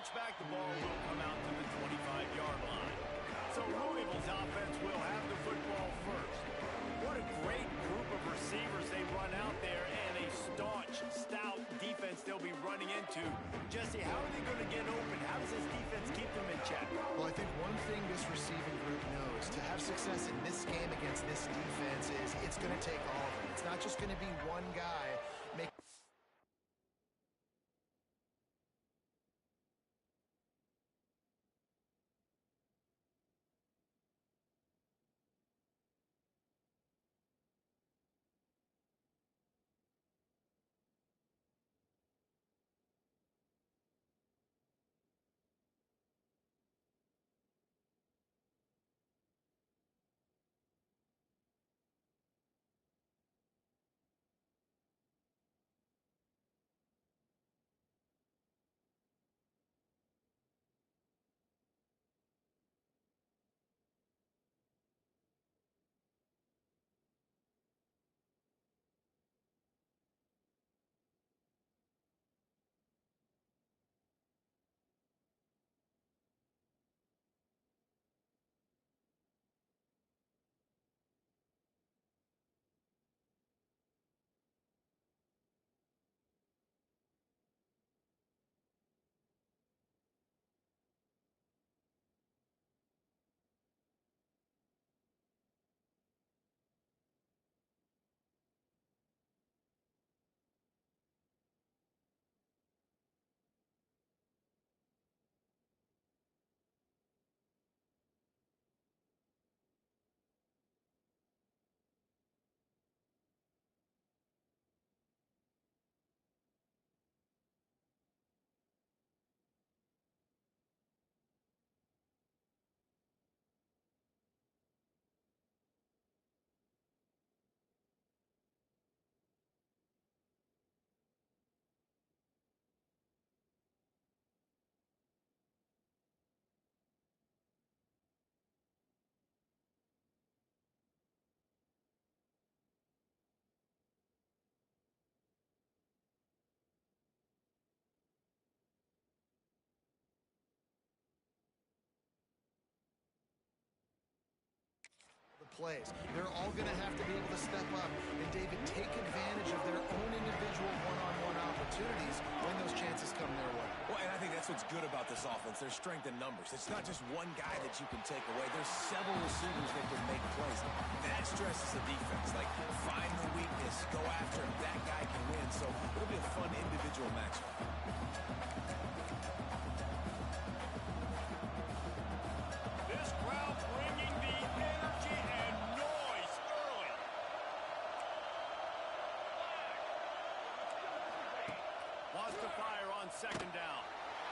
looks back, the ball will come out to the 25-yard line. So Louisville's offense will have the football first. What a great group of receivers they run out there, and a staunch, stout defense they'll be running into. Jesse, how are they going to get open? How does this defense keep them in check? Well, I think one thing this receiving group knows, to have success in this game against this defense, is it's going to take all of them. It's not just going to be one guy making... the plays. They're all going to have to be able to step up and, David, take advantage of their own individual one-on-one opportunities when those chances come their way. Well, and I think that's what's good about this offense. There's strength in numbers. It's not just one guy that you can take away. There's several receivers that can make plays. That stresses the defense. Like, find the weakness, go after him. That guy can win. So it'll be a fun individual matchup. This crowd bringing the energy and noise early. Wants to fire on second down.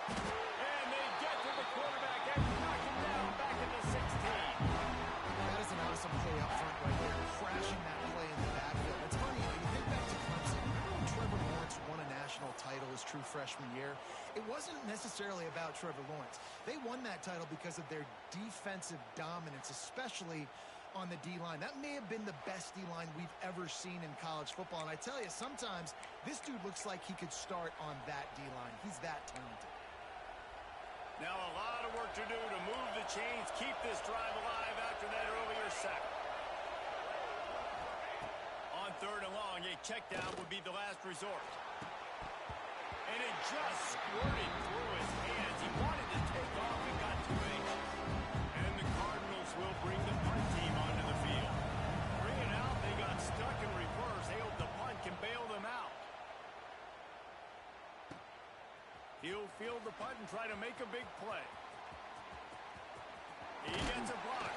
And they get to the quarterback and knock him down back at the 16. That is an awesome play up front right there, crashing that play in the backfield. It's funny, you think back to Clemson. Remember when Trevor Lawrence won a national title his true freshman year? It wasn't necessarily about Trevor Lawrence. They won that title because of their defensive dominance, especially on the D-line. That may have been the best D-line we've ever seen in college football. And I tell you, sometimes this dude looks like he could start on that D-line. He's that talented. Now a lot of work to do to move the chains, keep this drive alive after that earlier sack. On third and long, a check down would be the last resort. And it just squirted through his hands. He wanted to take off and got too anxious. And the Cardinals will bring the punt team onto the field. Bring it out. They got stuck in reverse. They hope the punt can bail them out. He'll field the punt and try to make a big play. He gets a block.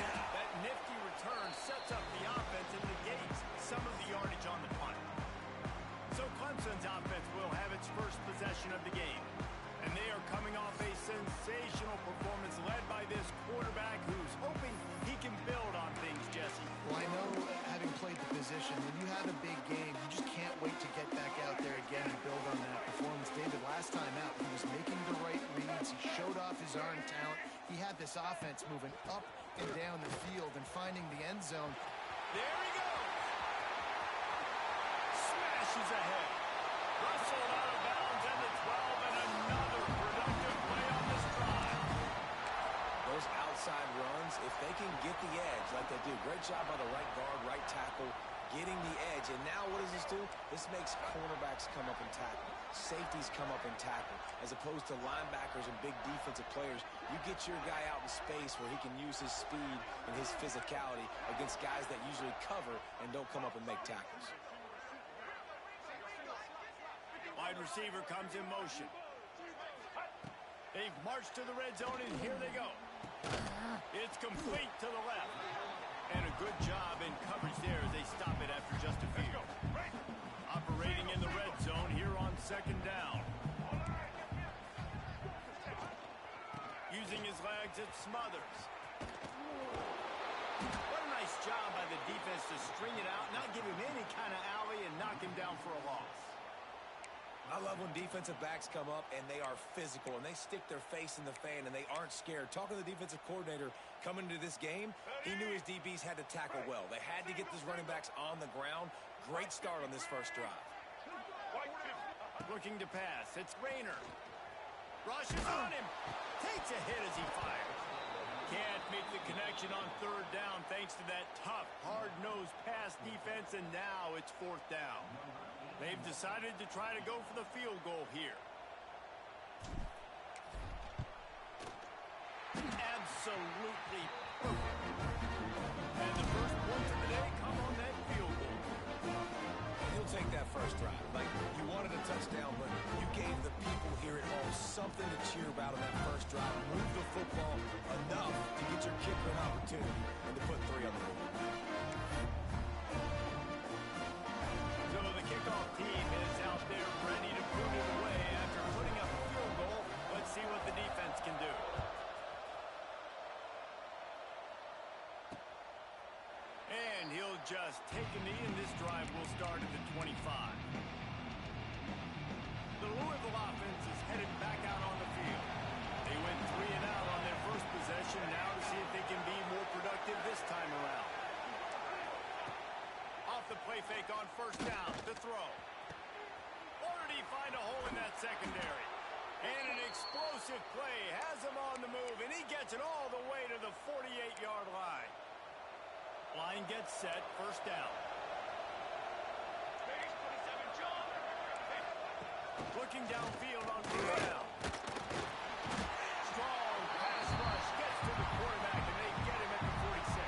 That nifty return sets up the offense and negates some of the yardage on the punt. So Clemson's offense will have its first possession of the game. And they are coming off a sensational performance led by this quarterback who's hoping he can build on things, Jesse. Well, I know, having played the position, when you have a big game, you just can't wait to get back out there again and build on that performance. David, last time out, he was making the right reads. He showed off his arm talent. He had this offense moving up and down the field and finding the end zone. There he goes. Smashes ahead. Rustled out of bounds at the 12, and another productive those outside runs, if they can get the edge like they do, great job by the right guard, right tackle, getting the edge. And now what does this do? This makes cornerbacks come up and tackle. Safeties come up and tackle. As opposed to linebackers and big defensive players, you get your guy out in space where he can use his speed and his physicality against guys that usually cover and don't come up and make tackles. Wide receiver comes in motion. They've marched to the red zone, and here they go. It's complete to the left. And a good job in coverage there as they stop it after just a few. Operating in the red zone here on second down. Using his legs, it's Smothers. What a nice job by the defense to string it out, not give him any kind of alley, and knock him down for a loss. I love when defensive backs come up and they are physical and they stick their face in the fan and they aren't scared. Talking to the defensive coordinator coming into this game, he knew his DBs had to tackle well. They had to get these running backs on the ground. Great start on this first drive. Looking to pass. It's Rayner. Rushes on him. Takes a hit as he fires. Can't make the connection on third down thanks to that tough, hard-nosed pass defense, and now it's fourth down. They've decided to try to go for the field goal here. Absolutely perfect. And the first points of the day come on that field goal. And he'll take that first drive. Like, you wanted a touchdown, but you gave the people here at home something to cheer about on that first drive. Move the football enough to get your kicker an opportunity and to put 3 on the board. Kickoff team is out there ready to put it away after putting up a field goal. Let's see what the defense can do. And he'll just take a knee, and this drive will start at the 25. The Louisville offense is headed back out on the field. They went 3 and out on their first possession, now to see if they can be more productive this time around. The play fake on first down to throw. Or did he find a hole in that secondary? And an explosive play has him on the move, and he gets it all the way to the 48-yard line. Line gets set, first down. Looking downfield on first down. Strong pass rush gets to the quarterback, and they get him at the 46.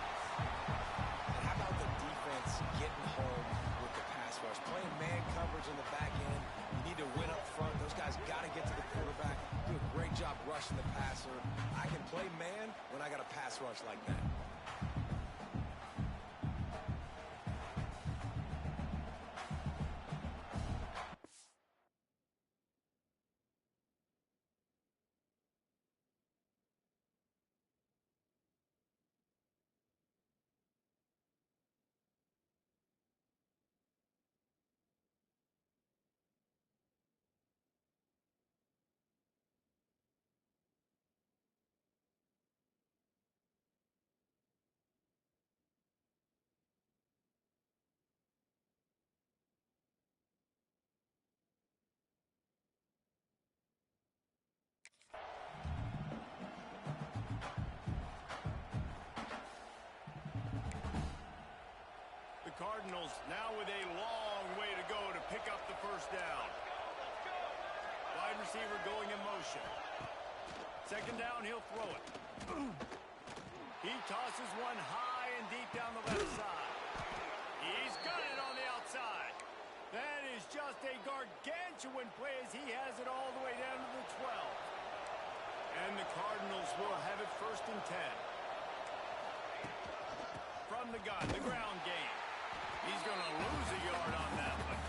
How about the defense getting home with the pass rush? Playing man coverage in the back end. You need to win up front. Those guys got to get to the quarterback. Do a great job rushing the passer. I can play man when I got a pass rush like that. Cardinals now with a long way to go to pick up the first down. Wide receiver going in motion. Second down, he'll throw it. He tosses one high and deep down the left side. He's got it on the outside. That is just a gargantuan play as he has it all the way down to the 12. And the Cardinals will have it first and 10. From the gun, the ground game. He's going to lose a yard on that one.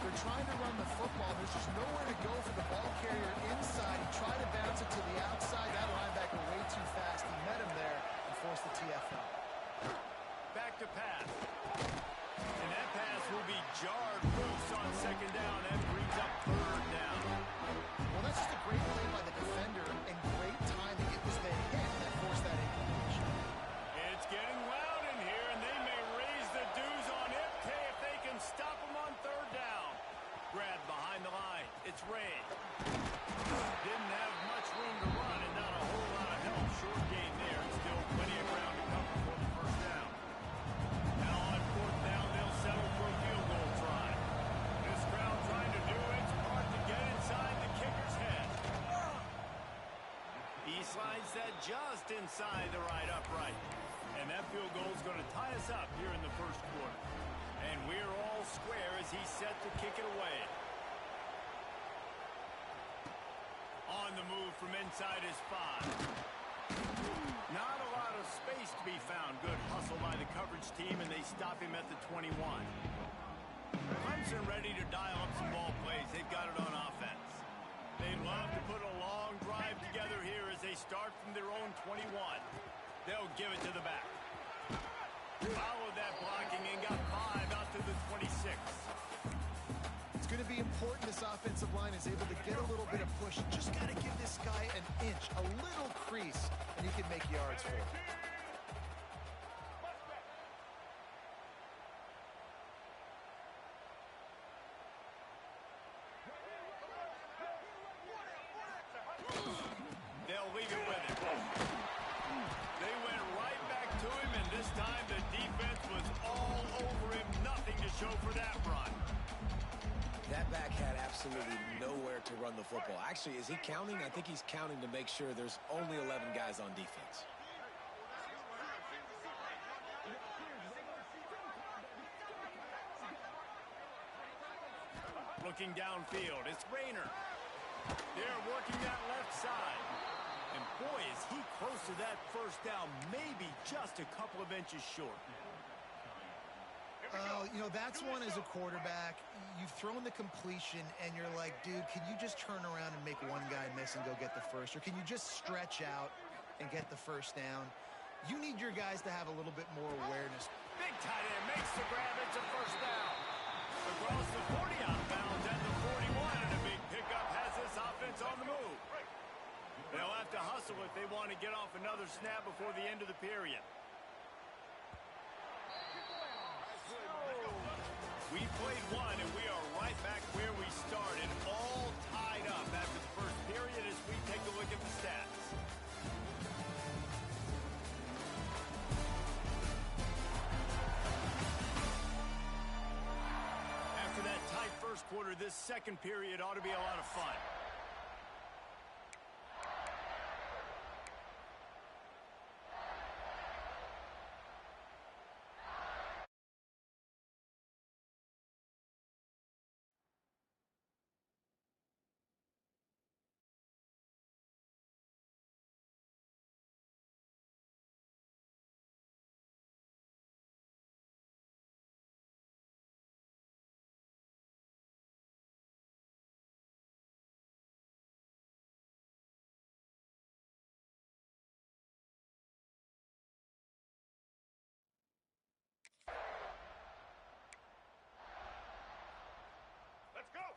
They're trying to run the football. There's just nowhere to go for the ball carrier inside. He tried to bounce it to the outside. That linebacker way too fast. He met him there and forced the TFL. Back to pass. And that pass will be jarred loose on second down. That brings up third down. Well, that's just a great play by the defender and great timing. It was the hit that forced that incompletion. It's getting loud in here, and they may raise the dues on MK if they can stop him on third down. Grab behind the line. It's Ray. Didn't have much room to run and not a whole lot of help Slides that just inside the right upright. And that field goal is going to tie us up here in the first quarter. And we're all square as he's set to kick it away. On the move from inside his 5. Not a lot of space to be found. Good hustle by the coverage team, and they stop him at the 21. Clemson ready to dial up some ball plays. They've got it on offense. They'd love to put a long drive together here as they start from their own 21. They'll give it to the back. Followed that blocking and got 5 out to the 26. It's going to be important this offensive line is able to get a little bit of push. Just got to give this guy an inch, a little crease, and he can make yards for it. They'll leave it with him. They went right back to him, and this time the defense was all over him. Nothing to show for that run. That back had absolutely nowhere to run the football. Actually, is he counting? I think he's counting to make sure there's only 11 guys on defense. Looking downfield, it's Rayner. They're working that left side. And boy, is he close to that first down, maybe just a couple of inches short. You know, that's one as a quarterback. You've thrown the completion, and you're like, dude, can you just turn around and make one guy miss and go get the first? Or can you just stretch out and get the first down? You need your guys to have a little bit more awareness. Big tight end makes the grab. It's a first down. Across the 40 out of bounds at the 41, and a big pickup has this offense on the move. They'll have to hustle if they want to get off another snap before the end of the period. We played one, and we are right back where we started, all tied up after the first period as we take a look at the stats. After that tight first quarter, this second period ought to be a lot of fun.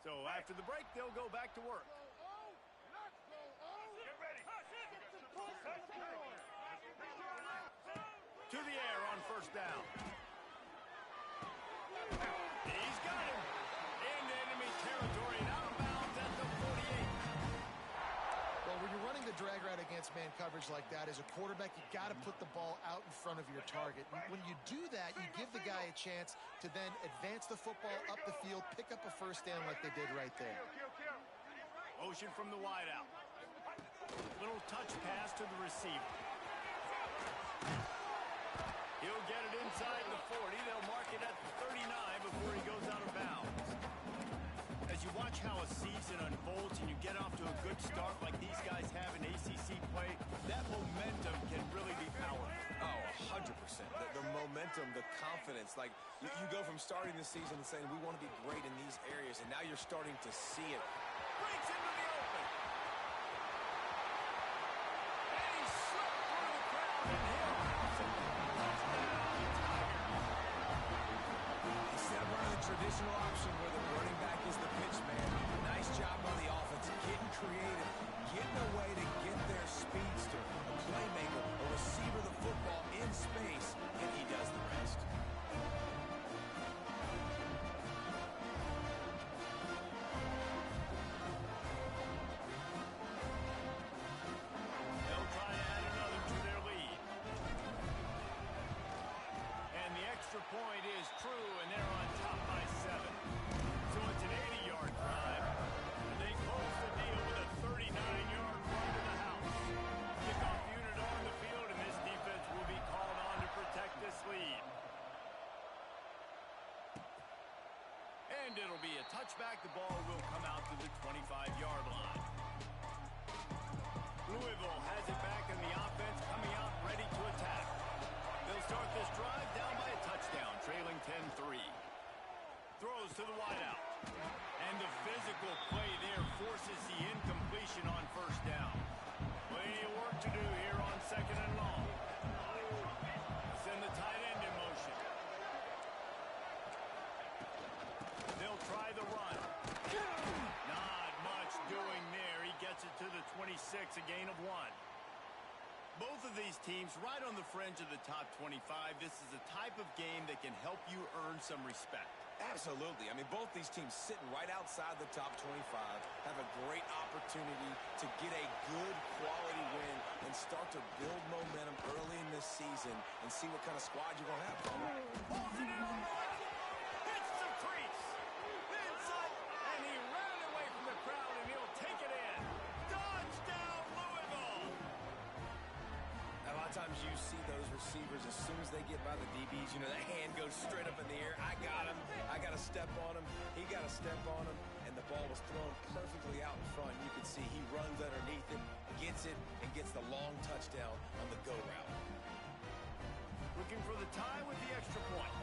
So after the break, they'll go back to work. Get ready. To the air on first down. He's got him. Into enemy territory and out of bounds at the 48. Well, when you're running the drag route against man coverage like that, as a quarterback, you got to put the ball out in front of your target. When you do that, you give the guy a chance to then advance the football up the field, pick up a first down like they did right there. Motion from the wideout. Little touch pass to the receiver. He'll get it inside the 40. They'll mark it at the 39 before he goes out of bounds. As you watch how a season unfolds and you get off to a good start like these guys have in ACC play, that momentum can really be powerful. Oh, 100%. The momentum, the confidence. Like, you go from starting the season and saying, we want to be great in these areas, and now you're starting to see it. Breaks into the open. And he slipped through the crowd and he'll house it. Touchdown, Tigers. Instead of running the traditional option where the running back is the pitch man, nice job by the offense, getting creative, getting a way to get their speedster, a playmaker, a receiver the football in space, and he does the rest. They'll try to add another to their lead. And the extra point is true, and they're on top by 7. So it's an 80-yard drive. And they close the deal with a 39-yard run to the house. Kickoff touchback, the ball will come out to the 25-yard line. Louisville has it back in the offense, coming out ready to attack. They'll start this drive down by a touchdown, trailing 10-3. Throws to the wideout. And the physical play there forces the incompletion on first down. Plenty of work to do here on second and long. Send the tight end in motion. They'll try the run. Not much doing there. He gets it to the 26, a gain of 1. Both of these teams right on the fringe of the top 25. This is a type of game that can help you earn some respect. Absolutely. I mean, both these teams sitting right outside the top 25 have a great opportunity to get a good quality win and start to build momentum early in this season and see what kind of squad you're going to have. Hits the crease. Inside, and he ran away from the crowd, and he'll take it in. Touchdown, Louisville! A lot of times you see those receivers, as soon as they get by the DBs, you know, that hand goes straight up in the air. I got him. I got to step on him. He got to step on him. And the ball was thrown perfectly out in front. You can see he runs underneath it, gets it, and gets the long touchdown on the go route. Looking for the tie with the extra point.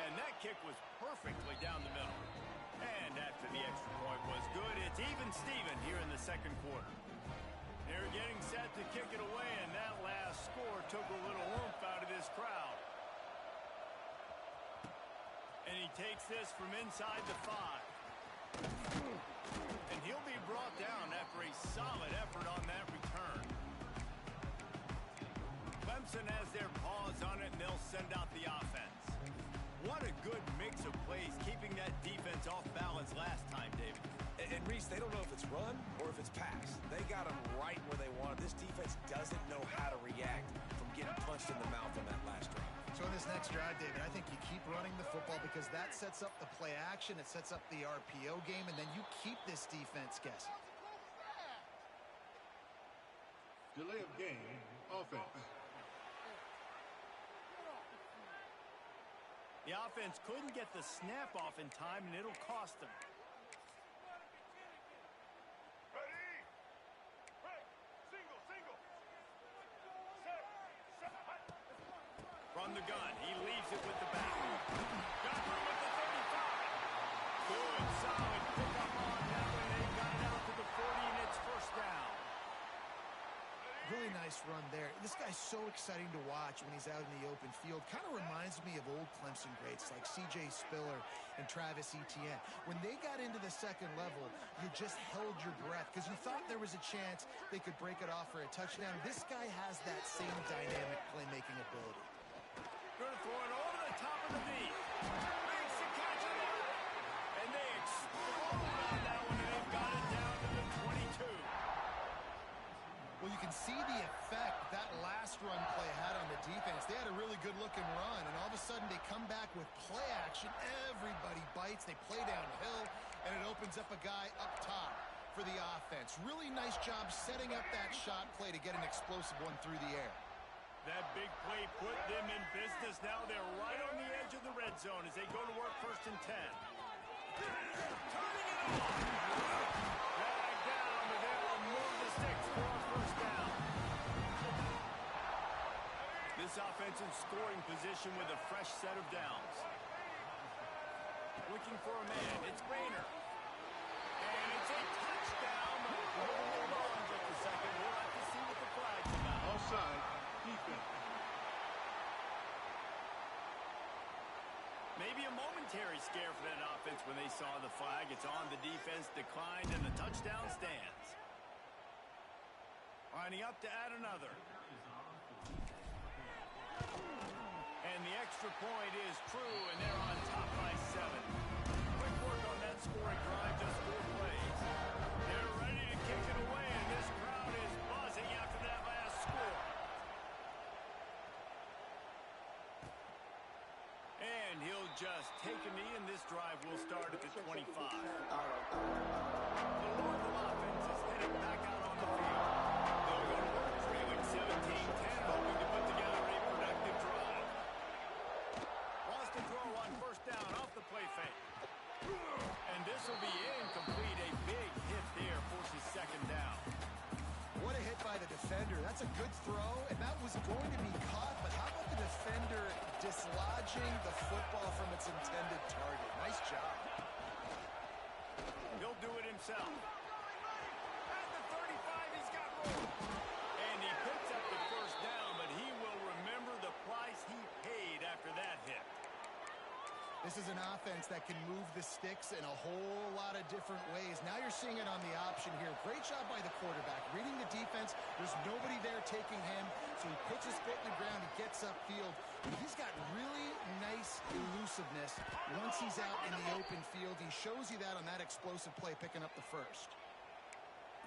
And that kick was perfectly down the middle. And after the extra point was good, it's even Steven here in the second quarter. They're getting set to kick it away, and that last score took a little oomph out of this crowd. And he takes this from inside the 5. And he'll be brought down after a solid effort on that return. Clemson has their paws on it, and they'll send out the offense. What a good mix of plays, keeping that defense off balance last time, David. And Reese, they don't know if it's run or if it's pass. They got them right where they want it. This defense doesn't know how to react from getting punched in the mouth on that last drive. So in this next drive, David, I think you keep running the football because that sets up the play action, it sets up the RPO game, and then you keep this defense guessing. Delay of game, offense. The offense couldn't get the snap off in time, and it'll cost them. From the gun, he leaves it with the back. Got through with the 35. Good, solid pickup on that one. They got it out to the 40, and it's first down. Really nice run there. This guy's so exciting to watch when he's out in the open field. Kind of reminds me of old Clemson greats like C.J. Spiller and Travis Etienne. When they got into the second level, you just held your breath because you thought there was a chance they could break it off for a touchdown. This guy has that same dynamic playmaking ability. Going to throw it over the top of the knee. Makes the catch on that. And they explode on that one, and they've got it down to the 22. Well, you can see the effect that last run play had on the defense. They had a really good-looking run, and all of a sudden they come back with play action. Everybody bites. They play downhill, and it opens up a guy up top for the offense. Really nice job setting up that shot play to get an explosive one through the air. That big play put them in business. Now they're right on the edge of the red zone as they go to work first and 10. Turning it off. Dragged down, but they'll move the sticks for a first down. This offense in scoring position with a fresh set of downs. Looking for a man. It's Rayner. And it's a touchdown. Hold on just a second. We'll have to see what the flag's about. Offside. Defense. Maybe a momentary scare for that offense when they saw the flag. It's on, the defense declined, and the touchdown stands. Lining up to add another. And the extra point is true, and they're on top by 7. Quick work on that scoring drive, just 4 plays. They're ready to kick it away, and this crowd is buzzing after that last score. And he'll just take a knee, and this drive will start at the 25. The Louisville offense is heading back out on the field. They'll go to work trailing 17-10, hoping to put together a productive drive. That's a good throw, and that was going to be caught, but how about the defender dislodging the football from its intended target? Nice job. He'll do it himself. At the 35, he's got room. And he picks up the first down, but he will remember the price he paid after that hit. This is an offense that can move the sticks in a whole lot of different ways. Now you're seeing it on the option here. Great job by the quarterback. Reading the defense, there's nobody there taking him, so he puts his foot in the ground, he gets upfield. He's got really nice elusiveness once he's out in the open field. He shows you that on that explosive play, picking up the first.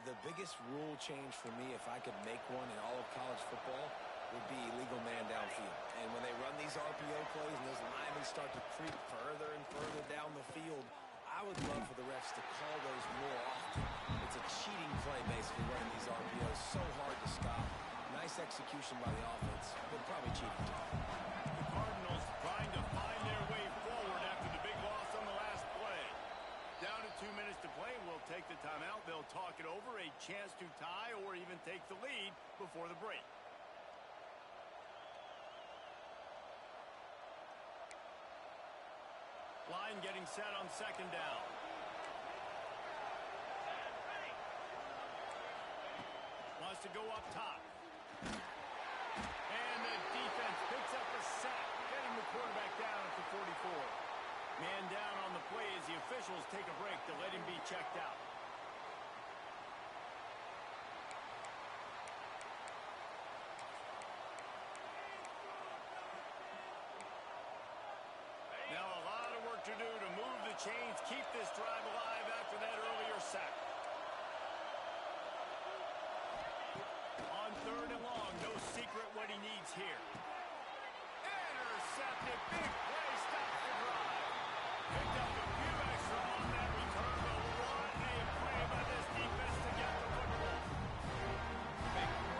The biggest rule change for me, if I could make one in all of college football, would be illegal man downfield. And when they run these RPO plays and those linemen start to creep further and further down the field, I would love for the refs to call those more often. It's a cheating play, basically, running these RPOs. So hard to stop. Nice execution by the offense, but probably cheating too. The Cardinals trying to find their way forward after the big loss on the last play. Down to 2 minutes to play. We'll take the timeout. They'll talk it over. A chance to tie or even take the lead before the break. Line getting set on second down. Wants to go up top. And the defense picks up a sack, getting the quarterback down at the 44. Man down on the play as the officials take a break to let him be checked out. Now a lot of work to do to move the chains, keep this drive alive after that earlier sack. On third and long, no secret what he needs here. Intercepted, big play, stops the drive. Picked up a few extra on that return, but what a play by this defense to get the football.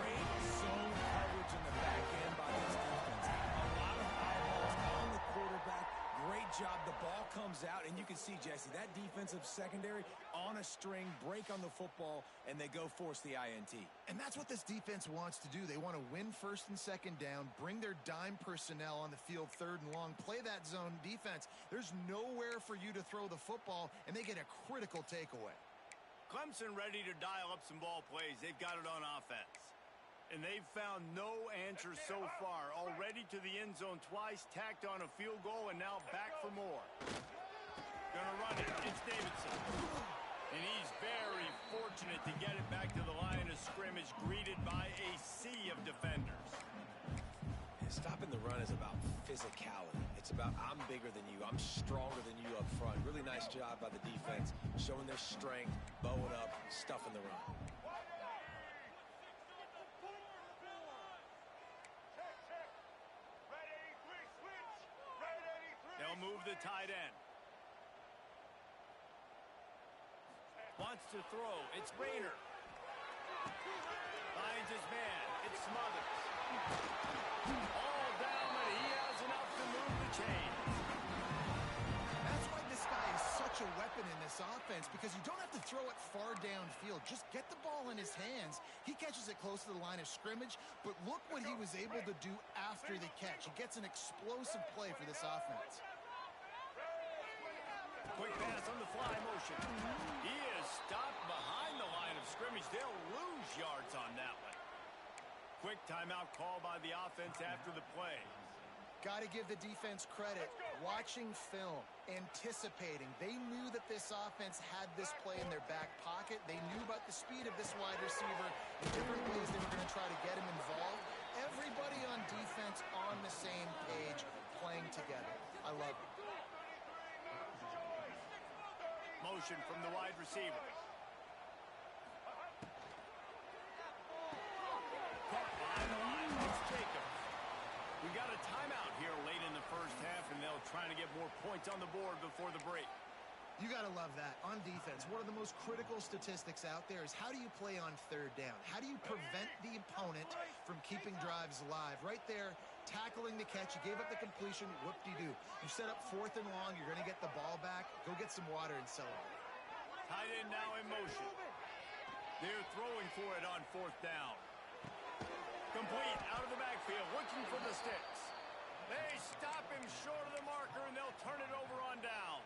Great zone coverage in the back end by this defense. A lot of eyeballs on the quarterback. Great job. The ball comes out, and you can see, Jesse, that defensive secondary on a string, break on the football, and they go force the INT. And that's what this defense wants to do. They want to win first and second down, bring their dime personnel on the field third and long, play that zone defense. There's nowhere for you to throw the football, and they get a critical takeaway. Clemson ready to dial up some ball plays. They've got it on offense. And they've found no answer so far. Already to the end zone twice, tacked on a field goal, and now back for more. Gonna run it. It's Davidson. And he's very fortunate to get it back to the line of scrimmage, greeted by a sea of defenders. Stopping the run is about physicality. It's about I'm bigger than you. I'm stronger than you up front. Really nice job by the defense, showing their strength, bowing up, stuffing the run. They'll move the tight end. Wants to throw. It's Rayner. Finds his man. It's Smothers. All down, but he has enough to move the chains. That's why this guy is such a weapon in this offense, because you don't have to throw it far downfield. Just get the ball in his hands. He catches it close to the line of scrimmage, but look what he was able to do after the catch. He gets an explosive play for this offense. Quick pass on the fly motion. He is stopped behind the line of scrimmage. They'll lose yards on that one. Quick timeout call by the offense after the play. Got to give the defense credit. Watching film, anticipating. They knew that this offense had this play in their back pocket. They knew about the speed of this wide receiver and different ways they were going to try to get him involved. Everybody on defense on the same page, playing together. I love it. Motion from the wide receiver. Caught behind the line. It's Jacobs. We got a timeout here late in the first half, and they'll try to get more points on the board before the break. You got to love that. On defense, one of the most critical statistics out there is how do you play on third down? How do you prevent the opponent from keeping drives alive? Right there, tackling the catch. You gave up the completion. Whoop-de-doo. You set up fourth and long. You're going to get the ball back. Go get some water and celebrate. Tight end now in motion. They're throwing for it on fourth down. Complete out of the backfield, looking for the sticks. They stop him short of the marker, and they'll turn it over on downs.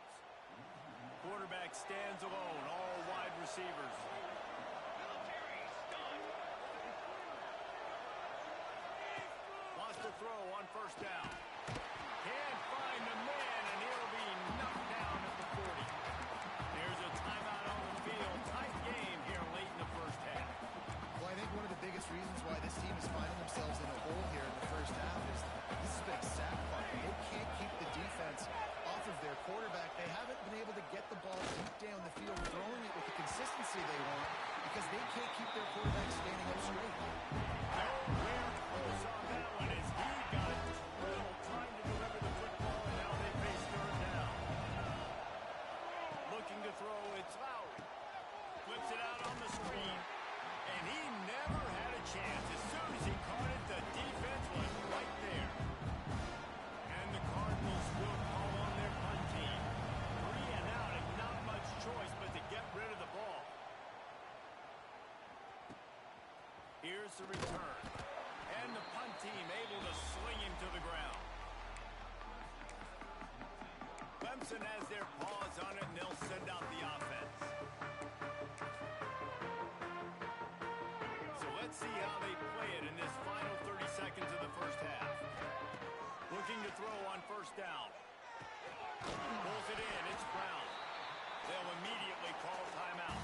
Quarterback stands alone, all wide receivers. Lost a throw on first down. Can't find the man, and he'll be knocked down at the 40. There's a timeout on the field. Tight game here late in the first half. Well, I think one of the biggest reasons why this team is finding themselves in a hole here in the first half is this has been a sack fight. They can't keep the defense off of their quarterback. They haven't been able to get the ball deep down the field, throwing it with the consistency they want because they can't keep their quarterback standing up straight. Nowhere close on that one as he got little time to deliver the football, and now they face third down. Looking to throw, it's Lowry. Flips it out on the screen, and he never had a chance. As soon as he caught it, the defense was right there. And the Cardinals will call on their punt team. 3 and out, and not much choice but to get rid of the ball. Here's the return. And the punt team able to sling him to the ground. Clemson has their paws on it, and they'll send out the offense. So let's see how they play it in this final 30 seconds of the first half. Looking to throw on first down. Pulls it in. It's Brown. They'll immediately call timeout.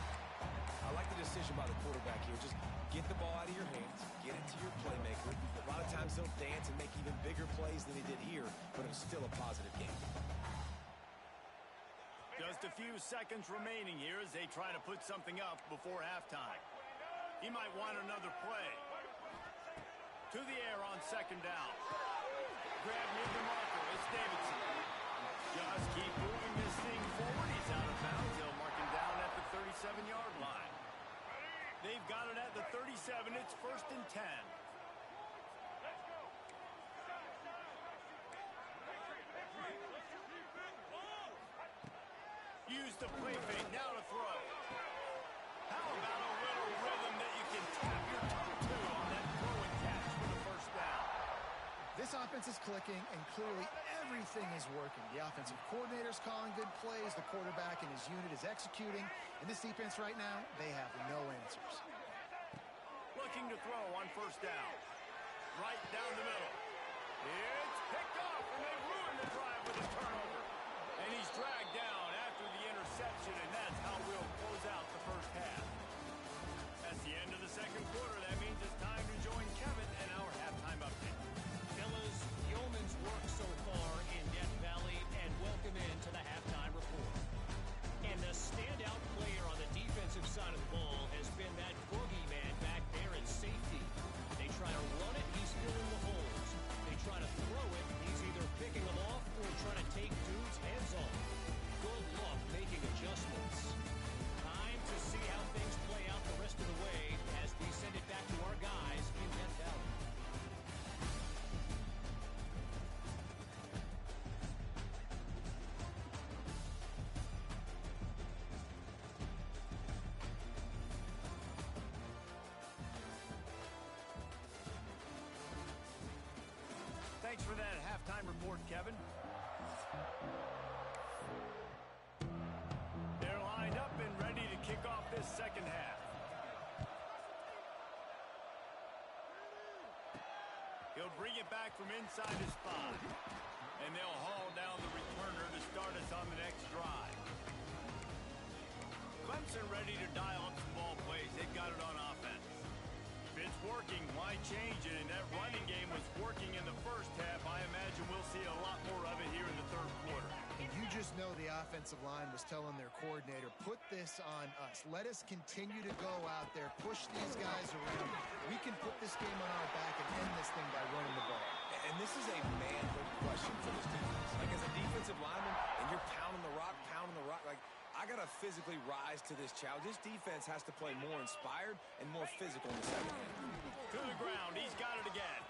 I like the decision by the quarterback here. Just get the ball out of your hands, get it to your playmaker. A lot of times he'll dance and make even bigger plays than he did here, but it was still a positive game. Just a few seconds remaining here as they try to put something up before halftime. He might want another play. To the air on second down. Grab near the marker. It's Davidson. Just keep moving this thing forward. He's out of bounds. They'll mark him down at the 37-yard line. They've got it at the 37. It's 1st and 10. Use the play fake. Now to throw. How about a little rhythm that you can tap your toe to on that throw and catch for the first down? This offense is clicking, and clearly everything is working. The offensive coordinator's calling good plays. The quarterback and his unit is executing. And this defense right now, they have no answers. Looking to throw on first down. Right down the middle. It's picked off, and they ruin the drive with a turnover. And he's dragged down after the interception, and that's how we'll close out the first half. That's the end of the second quarter. That means it's time to join Kevin and our halftime update. Fellas, yeoman's work so far in Death Valley, and welcome into the halftime report. And the standout player on the defensive side of the ball has been that boogeyman back there at safety. They try to run it, he's filling the holes. They try to throw it, he's either picking them off or trying to take dudes heads off. Good luck making adjustments. Time to see how things play out the rest of the way as we send it back to our guys in Death Valley. Thanks for that halftime report, Kevin. They're lined up and ready to kick off this second half. He'll bring it back from inside his spot. And they'll haul down the returner to start us on the next drive. Clemson ready to dial up some ball plays. They've got it on offense. If it's working, why change it? And that running game was working in the first half. I imagine we'll see a lot more of it here in the third quarter. And you just know the offensive line was telling their coordinator, put this on us. Let us continue to go out there, push these guys around. We can put this game on our back and end this thing by running the ball. And this is a manhood question for this defense. Like, as a defensive lineman, and you're pounding the rock, like, I got to physically rise to this challenge. This defense has to play more inspired and more physical in the second half. To the ground. He's got it again.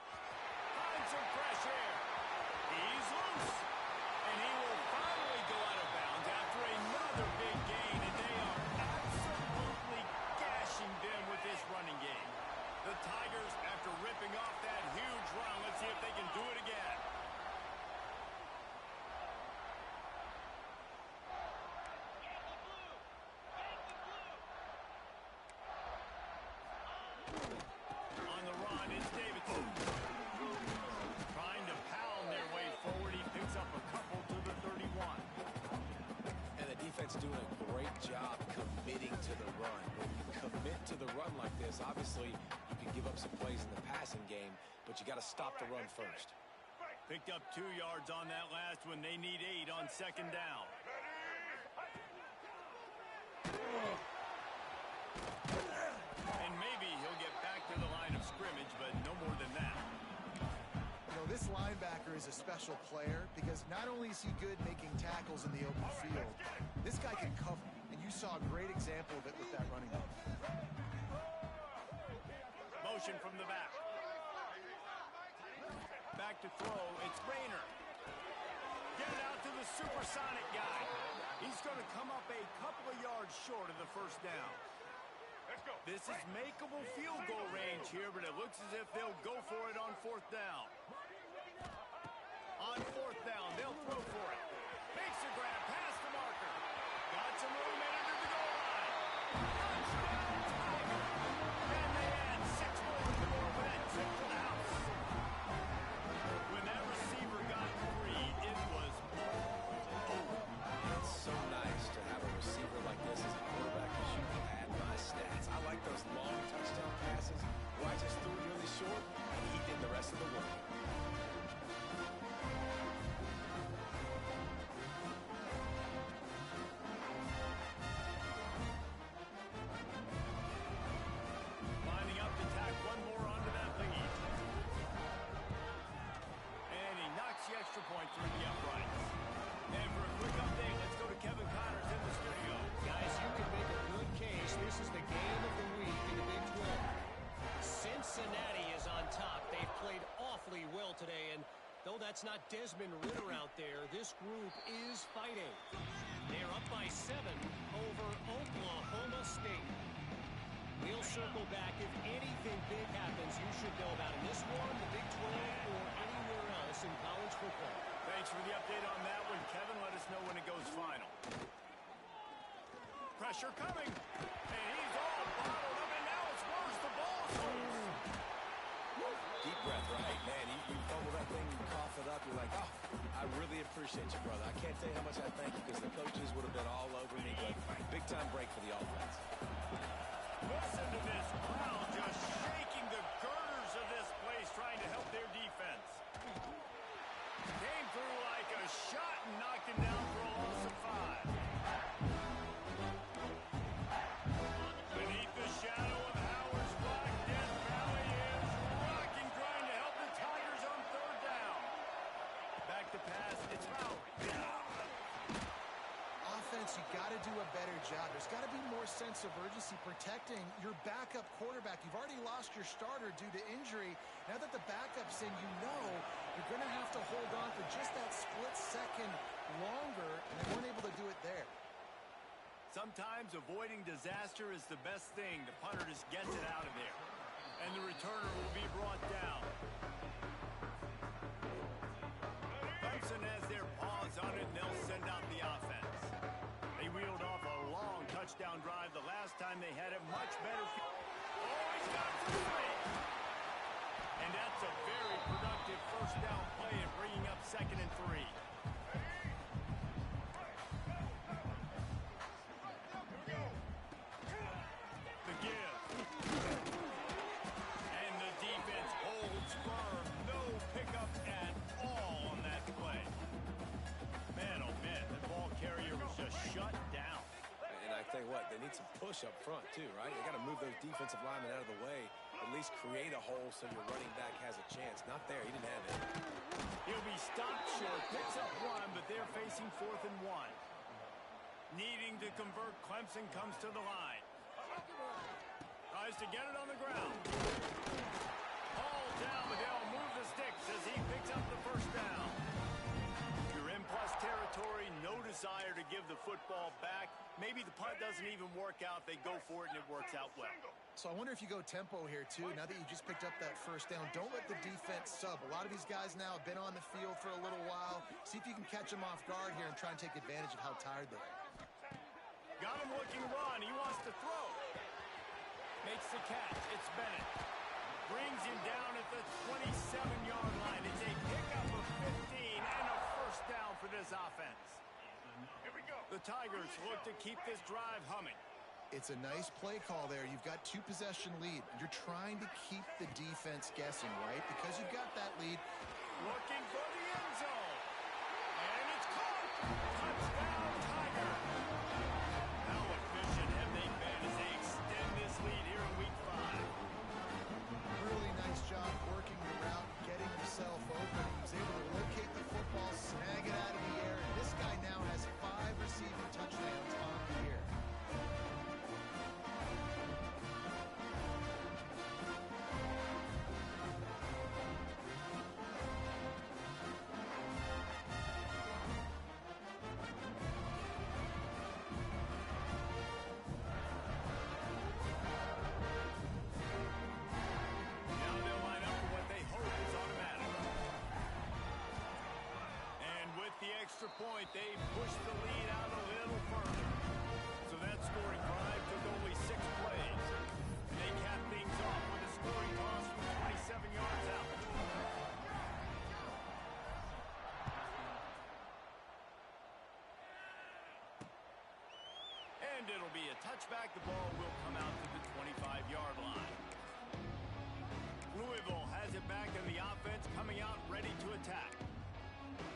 Finds some fresh air. He's loose. And he will finally go out of bounds after another big gain. And they are absolutely gashing them with this running game. The Tigers, after capping off that huge run. Let's see if they can do it again. On the run, it's Davidson. Trying to pound their way forward. He picks up a couple to the 31. And the defense doing a great job committing to the run. When you commit to the run like this, obviously you can give up some plays in the passing game, but you got to stop the run first. Picked up 2 yards on that last one. They need 8 on second down. And maybe he'll get back to the line of scrimmage, but no more than that. You know, this linebacker is a special player because not only is he good making tackles in the open field, this guy can cover. And you saw a great example of it with that running back. Motion from the back. Back to throw. It's Rayner. Get it out to the supersonic guy. He's going to come up a couple of yards short of the first down. This is makeable field goal range here, but it looks as if they'll go for it on fourth down. On fourth down, they'll throw for it. Makes a grab past the marker. Got some room under the goal line. Touchdown, Tiger. And they add 6 more to the board for that trip to the house. When that receiver got free, it was over. It's so nice to have a receiver like this as a quarterback because you can add my stats. I like those long touchdown passes where I just threw it really short and he did the rest of the work. Lining up to tack one more onto that lead. And he knocks the extra point through the uprights. And for a quick update, let's go to Kevin Connors in the studio. Guys, you can make a good case. This is the game of the week in the Big 12. Cincinnati is on top. They've played awfully well today, and though that's not Desmond Ridder out there, this group is fighting. They're up by 7 over Oklahoma State. We'll circle back. If anything big happens, you should know about in this one, the Big 12, or anywhere else in college football. Thanks for the update on that one, Kevin. Let us know when it goes final. Pressure coming. And he's all bottled up, and now it's worse. The ball's loose. Deep breath, right? Man, you fumble that thing, you cough it up, you're like, oh, I really appreciate you, brother. I can't tell you how much I thank you because the coaches would have been all over me, but big-time break for the offense. Listen to this crowd just shaking the girders of this place, trying to help their defense. Came through like a shot and knocked him down for a loss of 5. Beneath the shadow of Howard's block, Death Valley is rocking, trying to help the Tigers on third down. Back to pass, it's Lowry. Offense, you got to do a better job. There's got to be more sense of urgency protecting your backup quarterback. You've already lost your starter due to injury. Now that the backup's in, you know you're going to have to hold on for just that split second longer, and they weren't able to do it there. Sometimes avoiding disaster is the best thing. The punter just gets it out of there. And the returner will be brought down. Clemson has their paws on it, and they'll send out the offense. They wheeled off a long touchdown drive the last time they had it. Much better. Oh, he's got 3. And that's a very productive first down play and bringing up 2nd and 3. The give. And the defense holds firm. No pickup at all on that play. Man, oh man, the ball carrier was just shut down. And I tell you what, they need some push up front too, right? You got to move those defensive linemen out of the way, at least create a hole so your running back has a chance. Not there, he didn't have it. He'll be stopped short, picks up 1, but they're facing 4th and 1. Needing to convert, Clemson comes to the line. Tries to get it on the ground. Hauled down, but they'll move the sticks as he picks up the first down. You're in plus territory, no desire to give the football back. Maybe the punt doesn't even work out. They go for it, and it works out well. So I wonder if you go tempo here, too. Now that you just picked up that first down, don't let the defense sub. A lot of these guys now have been on the field for a little while. See if you can catch them off guard here and try and take advantage of how tired they are. Got him looking run. He wants to throw. Makes the catch. It's Bennett. Brings him down at the 27-yard line. It's a pickup of 15 and a first down for this offense. Here we go. The Tigers look to keep this drive humming. It's a nice play call there. You've got 2-possession lead. You're trying to keep the defense guessing, right? Because you've got that lead. Looking for the end zone. And it's caught. Touchdown, Tiger. How efficient have they been as they extend this lead here in Week 5? Really nice job working the route, getting himself open. He was able to locate the football, snag it out of the air, and this guy now has 5 receiving touchdowns on the year. Point, they pushed the lead out a little further. So that scoring drive took only 6 plays. They capped things off with a scoring toss from 27 yards out. And it'll be a touchback. The ball will come out to the 25-yard line. Louisville has it back in the offense, coming out ready to attack.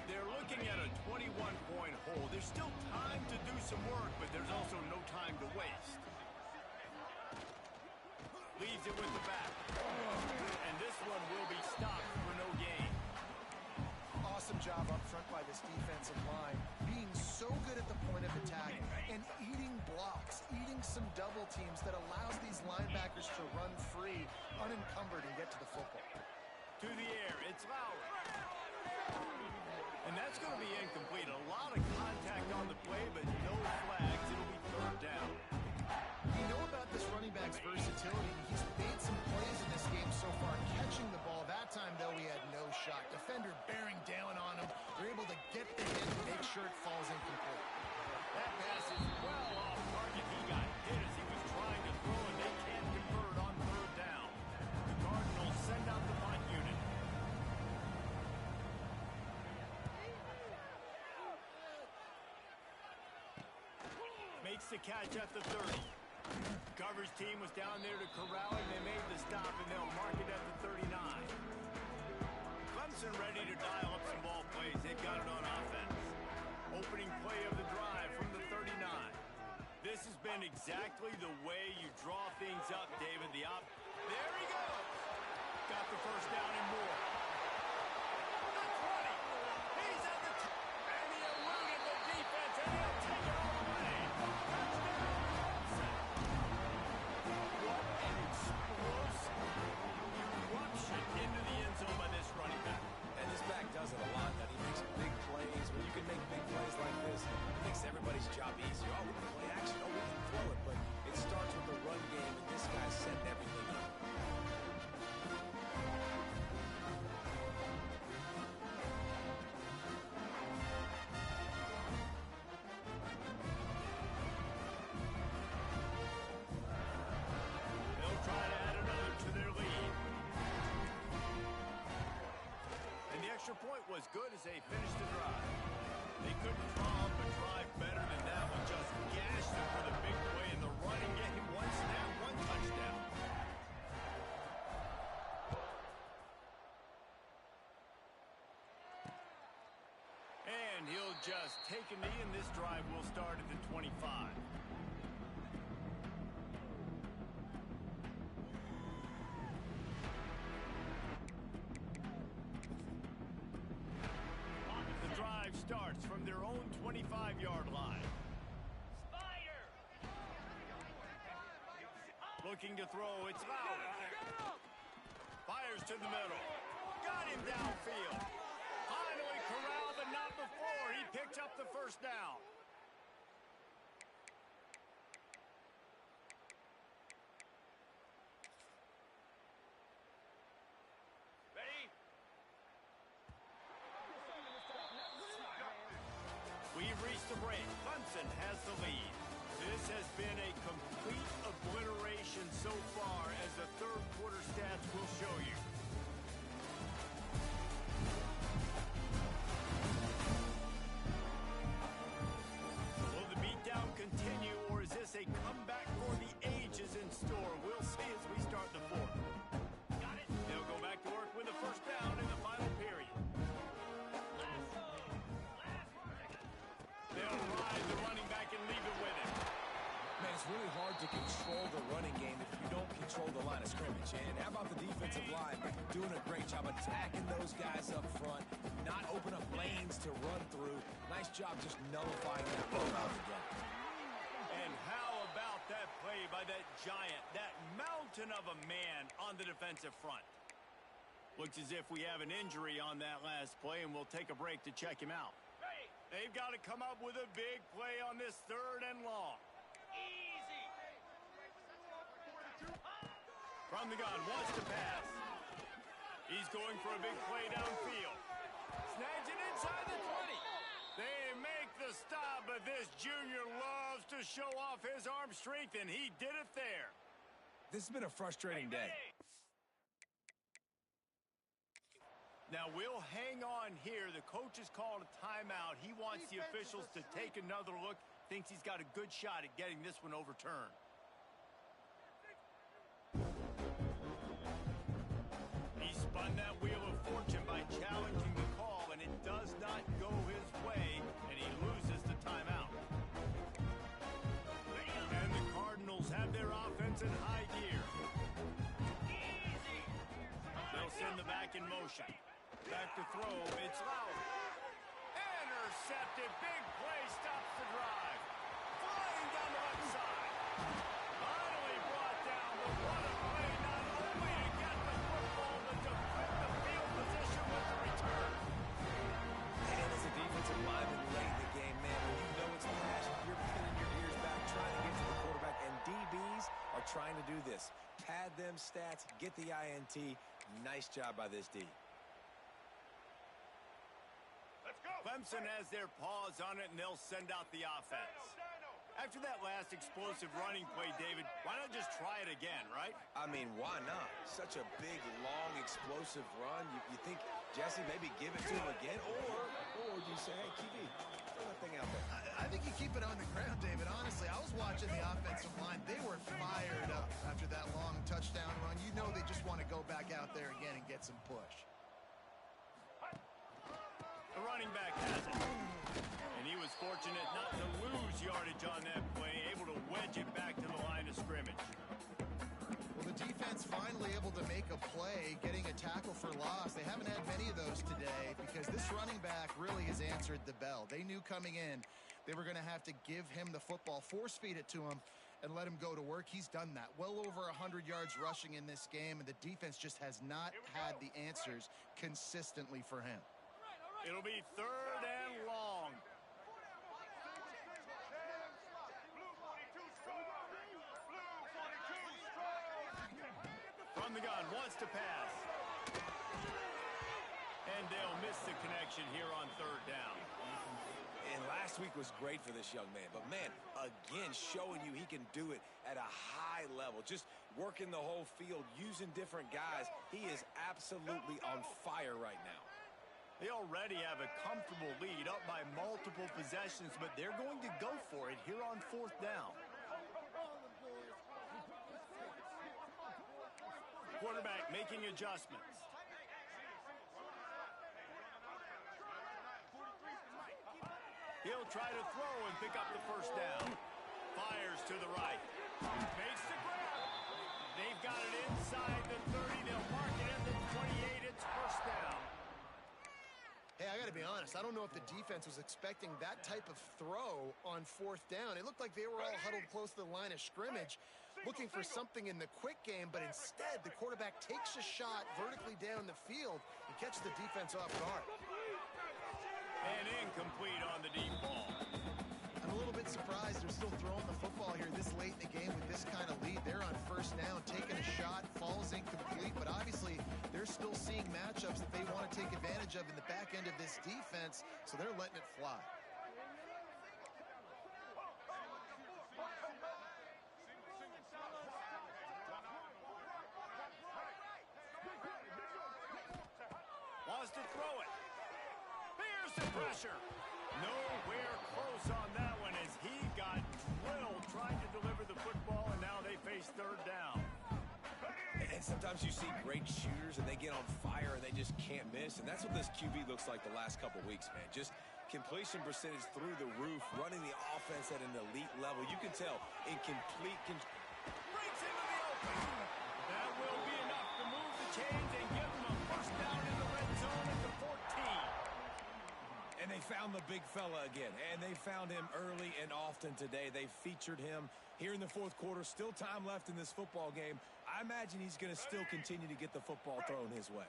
They're looking at a 21-point hole. There's still time to do some work, but there's also no time to waste. Leaves it with the back. And this one will be stopped for no gain. Awesome job up front by this defensive line. Being so good at the point of attack and eating blocks, eating some double teams that allows these linebackers to run free, unencumbered, and get to the football. To the air, it's Lowry. And that's going to be incomplete. A lot of contact on the play, but no flags. It'll be third down. You know about this running back's versatility. He's made some plays in this game so far, catching the ball. That time, though, he had no shot. Defender bearing down on him. They're able to get the hit and make sure it falls incomplete. That pass is well off target. He got hit as he was trying to throw, and they can't convert on third down. The Cardinals send out the punt unit. Makes the catch at the 30. Coverage team was down there to corral him. They made the stop, and they'll mark it at the 39. Clemson ready to dial up some ball plays. They've got it on offense. Opening play of the drive from the 39. This has been exactly the way you draw things up, David. There he goes. Got the first down and more. The 20. He's at the top. And he eluded the defense, and he'll take it all the way. Touchdown, Clemson. What an explosive eruption into the end zone by this running back. And this back does it a lot. That he makes big plays. When you can make big plays like this, it makes everybody's job easier. Oh, we can play action. Oh, we can throw it. But it starts with the run game, and this guy's setting everything up. They'll try to add another to their lead. And the extra point was good as they finished the drive. They couldn't draw up a drive better than that one. Just gashed them for the big play in the running game. One snap, one touchdown. And he'll just take a knee, and this drive will start at the 25. The drive starts from their own 25-yard line. Looking to throw, it's Lowry. Fires to the middle. Got him downfield. Finally corralled, but not before. He picked up the first down. Clemson has the lead. This has been a complete obliteration so far, as the third quarter stats will show you. Will the beatdown continue, or is this a comeback for the ages in store? We'll see as we start the fourth. Got it. They'll go back to work with a first down in the final period. They'll ride the running back and leave it with him. Man, it's really hard to control the running game if you don't control the line of scrimmage. And how about the defensive line doing a great job attacking those guys up front, not open up lanes to run through. Nice job just nullifying that run altogether. And how about that play by that giant, that mountain of a man on the defensive front? Looks as if we have an injury on that last play, and we'll take a break to check him out. They've got to come up with a big play on this 3rd and long. Easy. From the gun, wants to pass. He's going for a big play downfield. Snags it inside the 20. They make the stop, but this junior loves to show off his arm strength, and he did it there. This has been a frustrating day. Now, we'll hang on here. The coach has called a timeout. He wants the officials to take another look. Thinks he's got a good shot at getting this one overturned. He spun that wheel of fortune by challenging the call, and it does not go his way, and he loses the timeout. And the Cardinals have their offense in high gear. They'll send the back in motion. Back to throw, it's Lowry. Intercepted, big play, stops the drive. Flying down the left side. Finally brought down, but what a play, not only to get the football, but to flip the field position with the return. And as a defensive lineman late in the game, man, when you know it's passion, you're pinning your ears back, trying to get to the quarterback, and DBs are trying to do this. Pad them stats, get the INT. Nice job by this D. Clemson has their paws on it, and they'll send out the offense. After that last explosive running play, David, why not just try it again, right? I mean, why not? Such a big, long, explosive run. You think, Jesse, maybe give it to him again? Or do you say, hey, QB, throw that thing out there? I think you keep it on the ground, David. Honestly, I was watching the offensive line. They were fired up after that long touchdown run. You know they just want to go back out there again and get some push. The running back has it. And he was fortunate not to lose yardage on that play, able to wedge it back to the line of scrimmage. Well, the defense finally able to make a play, getting a tackle for loss. They haven't had many of those today because this running back really has answered the bell. They knew coming in they were going to have to give him the football, force feed it to him, and let him go to work. He's done that. Well over 100 yards rushing in this game, and the defense just has not had the answers consistently for him. It'll be 3rd and long. From the gun, wants to pass. And they'll miss the connection here on 3rd down. And last week was great for this young man. But, man, again, showing you he can do it at a high level. Just working the whole field, using different guys. He is absolutely on fire right now. They already have a comfortable lead up by multiple possessions, but they're going to go for it here on 4th down. Quarterback making adjustments. He'll try to throw and pick up the first down. Fires to the right. Makes the grab. They've got it inside the 30. They'll mark it at the 28. It's first down. Hey, I got to be honest. I don't know if the defense was expecting that type of throw on 4th down. It looked like they were all huddled close to the line of scrimmage, looking for something in the quick game, but instead the quarterback takes a shot vertically down the field and catches the defense off guard. And incomplete on the deep ball. I'm a little bit surprised they're still throwing the football here this late in the game with this kind of lead. They're on first down, taking a shot, falls incomplete, but obviously they're still seeing matchups that they want to take advantage of in the back end of this defense, so they're letting it fly. Constant pressure. Nowhere close on that one as he got drilled trying to deliver the football, and now they face third down. And sometimes you see great shooters, and they get on fire, and they just can't miss. And that's what this QB looks like the last couple weeks, man. Just completion percentage through the roof, running the offense at an elite level. You can tell in complete control. Breaks into the open. That will be enough to move the chains and give them a first down in the red zone at the 14. And they found the big fella again, and they found him early and often today. They featured him here in the fourth quarter. Still time left in this football game. I imagine he's going to still continue to get the football thrown his way.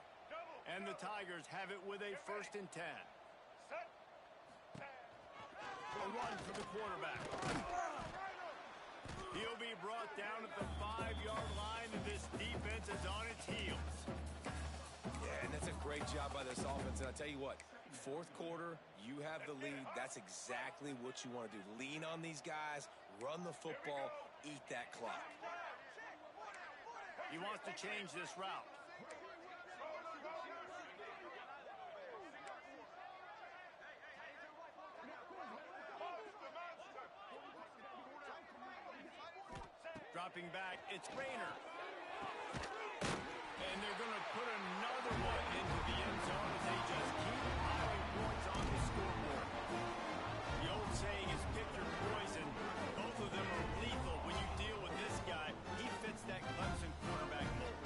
And the Tigers have it with a 1st and 10. A run for the quarterback. He'll be brought down at the 5-yard line, and this defense is on its heels. Yeah, and that's a great job by this offense. And I'll tell you what, fourth quarter, you have the lead. That's exactly what you want to do. Lean on these guys, run the football, eat that clock. He wants to change this route. Dropping back, it's Rayner. And they're going to put another one into the end zone as they just keep piling points on the scoreboard. The old saying is pick your poison. Both of them are lethal. When you deal with this guy, he fits that Clemson quarterback mold.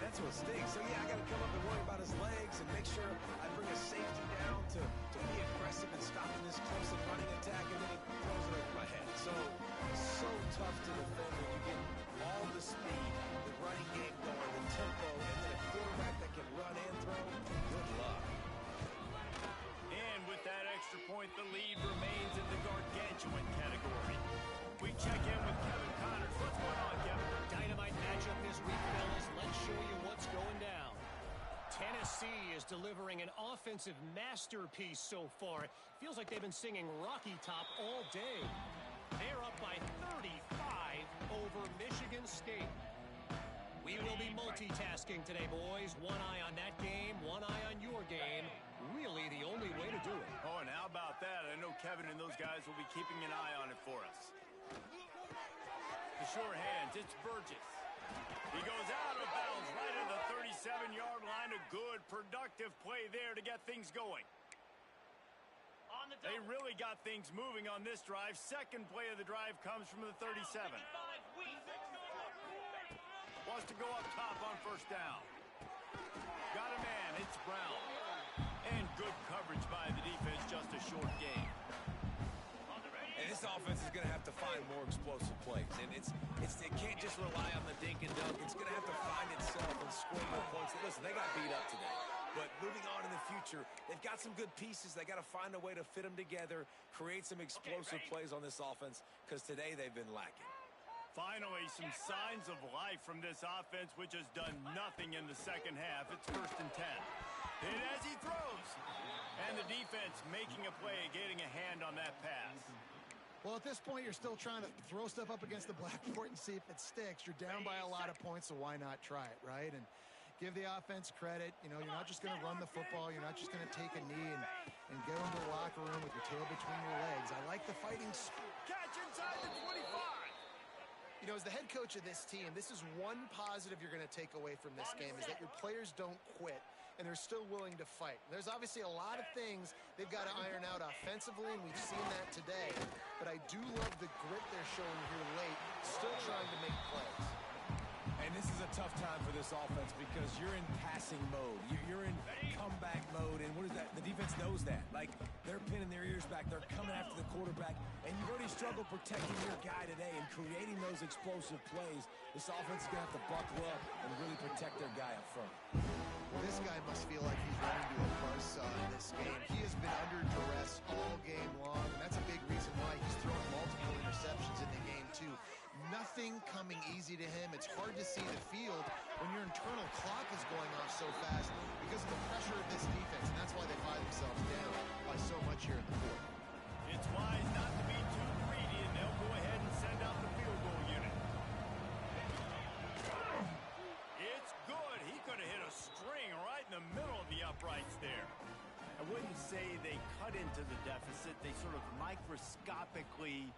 That's what stinks. So, yeah, I got to come up and worry about his legs and make sure I bring a safety down to be aggressive and stopping this Clemson running attack, and then he throws it over my head. So tough to defend when you get all the speed, the running game going, the tempo, and then a quarterback that can run and throw. Good luck. And with that extra point, the lead remains in the gargantuan category. We check in with Kevin Connors. What's going on, Kevin? Dynamite matchup this week, fellas. Let's show you what's going down. Tennessee is delivering an offensive masterpiece so far. It feels like they've been singing Rocky Top all day. They're up by 35 over Michigan State. We will be multitasking today, boys. One eye on that game, one eye on your game. Really the only way to do it. Oh, and how about that? I know Kevin and those guys will be keeping an eye on it for us. The sure hands, it's Burgess. He goes out of bounds right at the 37-yard line. A good, productive play there to get things going. They really got things moving on this drive. Second play of the drive comes from the 37. Wants to go up top on first down. Got a man, it's Brown. And good coverage by the defense, just a short game. And this offense is going to have to find more explosive plays. And it can't just rely on the dink and dunk. It's going to have to find itself and score more points. Listen, they got beat up today. But moving on in the future, they've got some good pieces. They got to find a way to fit them together, create some explosive plays on this offense, because today they've been lacking. Finally, some signs of life from this offense, which has done nothing in the second half. It's 1st and 10. And as he throws, and the defense making a play, getting a hand on that pass. Well, at this point, you're still trying to throw stuff up against the blackboard and see if it sticks. You're down by a lot of points, so why not try it, right? And give the offense credit. You know, you're not just going to run the football. You're not just going to take a knee and go into the locker room with your tail between your legs. I like the fighting. Catch inside the 25. You know, as the head coach of this team, this is one positive you're going to take away from this game, is that your players don't quit, and they're still willing to fight. There's obviously a lot of things they've got to iron out offensively, and we've seen that today. But I do love the grit they're showing here late, still trying to make plays. And this is a tough time for this offense because you're in passing mode. You're in comeback mode, and what is that? The defense knows that. Like, they're pinning their ears back. They're coming after the quarterback, and you've already struggled protecting your guy today and creating those explosive plays. This offense is going to have to buckle up and really protect their guy up front. Well, this guy must feel like he's running to a buzzsaw in this game. He has been under duress all game long, and that's a big reason why he's thrown multiple interceptions in the game, too. Nothing coming easy to him. It's hard to see the field when your internal clock is going off so fast because of the pressure of this defense, and that's why they find themselves down by so much here in the fourth. It's wise not to be too greedy, and they'll go ahead and send out the field goal unit. It's good. He could have hit a string right in the middle of the uprights there. I wouldn't say they cut into the deficit. They sort of microscopically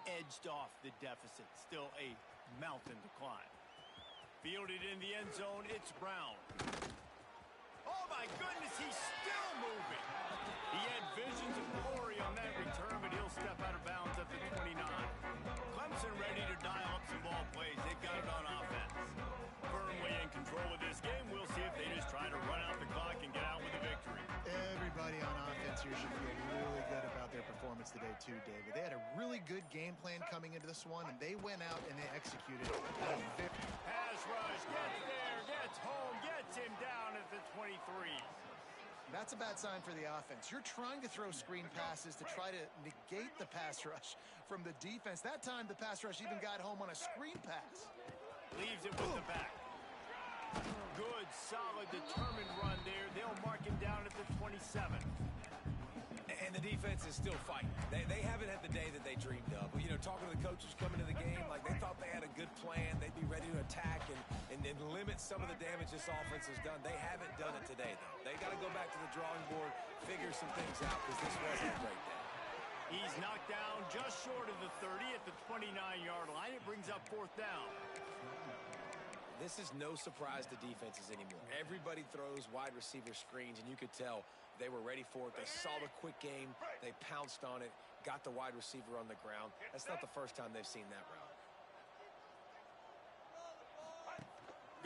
edged off the deficit. Still a mountain to climb. Fielded in the end zone, it's Brown. Oh, my goodness, he's still moving. He had visions of glory on that return, but he'll step out of bounds at the 29. Clemson ready to dial up some ball plays. They've got it on offense. Firmly in control of this game. We'll see if they just try to run out the clock and get out with a victory. Everybody on offense here should feel really good about their performance today, too, David. They had a really good game plan coming into this one, and they went out and they executed. Pass rush, gets there, gets home, gets him down at the 23. That's a bad sign for the offense. You're trying to throw screen passes to try to negate the pass rush from the defense. That time, the pass rush even got home on a screen pass. Leaves it with the back. Good, solid, determined run there. They'll mark him down at the 27. And the defense is still fighting. They haven't had the day that they dreamed of. You know, talking to the coaches coming to the game, like they thought they had a good plan. They'd be ready to attack and limit some of the damage this offense has done. They haven't done it today, though. They got to go back to the drawing board, figure some things out, because this wasn't a great day. He's knocked down just short of the 30 at the 29-yard line. It brings up 4th down. This is no surprise to defenses anymore. Everybody throws wide receiver screens, and you could tell they were ready for it. They saw the quick game. They pounced on it, got the wide receiver on the ground. That's not the first time they've seen that route.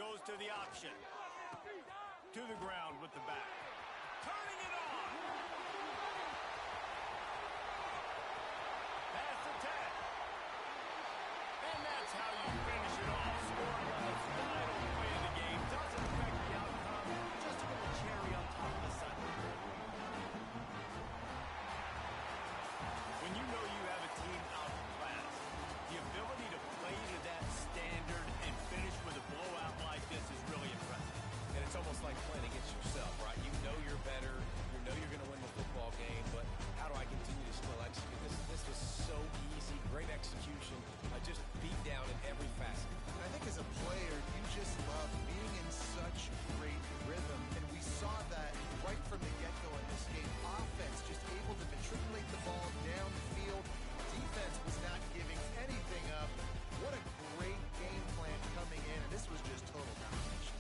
Goes to the option. To the ground with the back. Turning it on. Pass attack. And that's how you finish it off. Scoring